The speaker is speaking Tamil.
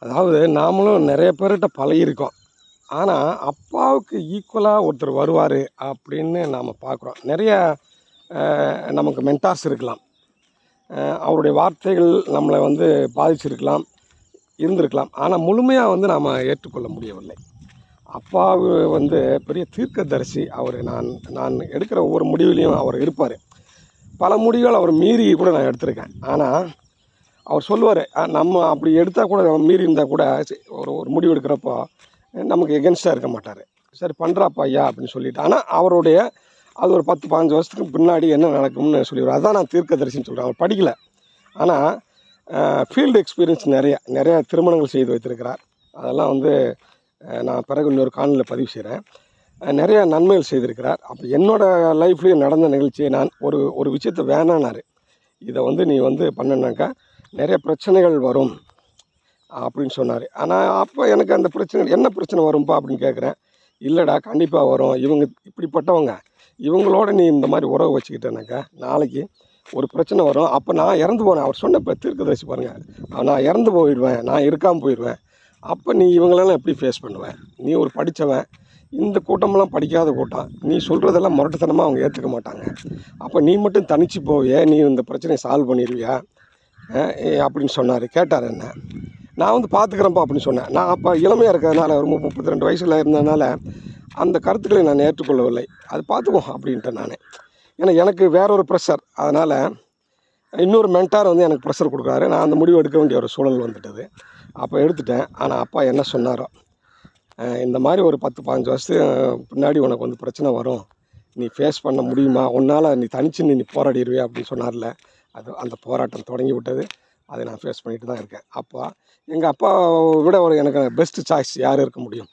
அதாவது நாமளும் நிறைய பேர்கிட்ட பழகியிருக்கோம். ஆனால் அப்பாவுக்கு ஈக்குவலாக ஒருத்தர் வருவார் அப்படின்னு நாம் பார்க்குறோம். நிறைய நமக்கு மென்டார்ஸ் இருக்கலாம். அவருடைய வார்த்தைகள் நம்மளை வந்து பாதிச்சிருக்கலாம், இருந்திருக்கலாம். ஆனால் முழுமையாக வந்து நாம் ஏற்றுக்கொள்ள முடியவில்லை. அப்பா வந்து பெரிய தீர்க்கதரிசி. அவர் நான் எடுக்கிற ஒவ்வொரு முடிவுலையும் அவர் இருப்பார். பல முடிவுகள் அவர் மீறி கூட நான் எடுத்திருக்கேன். ஆனால் அவர் சொல்லுவார், நம்ம அப்படி எடுத்தால் கூட மீறி இருந்தால் கூட ஒரு முடிவு எடுக்கிறப்போ நமக்கு எகென்ஸ்டாக இருக்க மாட்டார். சரி பண்ணுறாப்பா ஐயா அப்படின்னு சொல்லிட்டு. ஆனால் அவருடைய அது ஒரு 10-15 வருஷத்துக்கு பின்னாடி என்ன நடக்கும்னு சொல்லிடுவார். அதுதான் நான் தீர்க்கதரிசின்னு சொல்கிறேன். அவர் படிக்கலை, ஆனால் ஃபீல்டு எக்ஸ்பீரியன்ஸ் நிறைய திருமணங்கள் செய்து வைத்திருக்கிறார். அதெல்லாம் வந்து நான் பிறகு இன்னொரு காணொலியில் பதிவு செய்கிறேன். நிறைய நன்மைகள் செய்திருக்கிறார். அப்போ என்னோடய லைஃப்லேயும் நடந்த நிகழ்ச்சியை நான் ஒரு விஷயத்தை வேணான்னாரு. இதை வந்து நீ வந்து பண்ணினாக்கா நிறைய பிரச்சனைகள் வரும் அப்படின்னு சொன்னார். ஆனால் அப்போ எனக்கு அந்த பிரச்சனை என்ன பிரச்சனை வரும்பா அப்படின்னு கேட்குறேன். இல்லைடா கண்டிப்பாக வரும். இவங்க இப்படிப்பட்டவங்க, இவங்களோட நீ இந்த மாதிரி உறவு வச்சுக்கிட்டேனாக்கா நாளைக்கு ஒரு பிரச்சனை வரும். அப்போ நான் இறந்து போனேன். அவர் சொன்ன இப்போ தீர்க்கதரிசி பாருங்கள், நான் இறந்து போயிடுவேன், நான் இருக்காமல் போயிடுவேன். அப்போ நீ இவங்களெல்லாம் எப்படி ஃபேஸ் பண்ணுவேன்? நீ ஒரு படித்தவன், இந்த கூட்டமெல்லாம் படிக்காத கூட்டம், நீ சொல்கிறதெல்லாம் முரட்டுத்தனமாக அவங்க ஏற்றுக்க மாட்டாங்க. அப்போ நீ மட்டும் தனிச்சு போவியே, நீ இந்த பிரச்சனையை சால்வ் பண்ணிடுவியா அப்படின்னு சொன்னார். கேட்டார் என்ன. நான் வந்து பார்த்துக்கிறேன்ப்பா அப்படின்னு சொன்னேன். நான் அப்போ இளமையாக இருக்கிறதுனால ஒரு 32 வயசில் இருந்ததுனால அந்த கருத்துக்களை நான் ஏற்றுக்கொள்ளவில்லை. அது பார்த்துக்குவோம் அப்படின்ட்டேன் நான். ஏன்னா எனக்கு வேற ஒரு ப்ரெஷர். அதனால் இன்னொரு மென்டார் வந்து எனக்கு ப்ரெஷர் கொடுக்குறாரு. நான் அந்த முடிவு எடுக்க வேண்டிய ஒரு சூழல் வந்துட்டது. அப்போ எடுத்துட்டேன். ஆனால் அப்பா என்ன சொன்னாரோ, இந்த மாதிரி ஒரு 10-15 வருஷத்துக்கு பின்னாடி உனக்கு வந்து பிரச்சனை வரும், நீ ஃபேஸ் பண்ண முடியுமா, உன்னால் நீ தனிச்சு நீ போராடிடுவியா அப்படின்னு சொன்னார்ல. அந்த போராட்டம் தொடங்கி விட்டது. அதை நான் ஃபேஸ் பண்ணிட்டு தான் இருக்கேன். எங்கள் அப்பாவை விட எனக்கு பெஸ்ட்டு சாய்ஸ் யார் இருக்க முடியும்?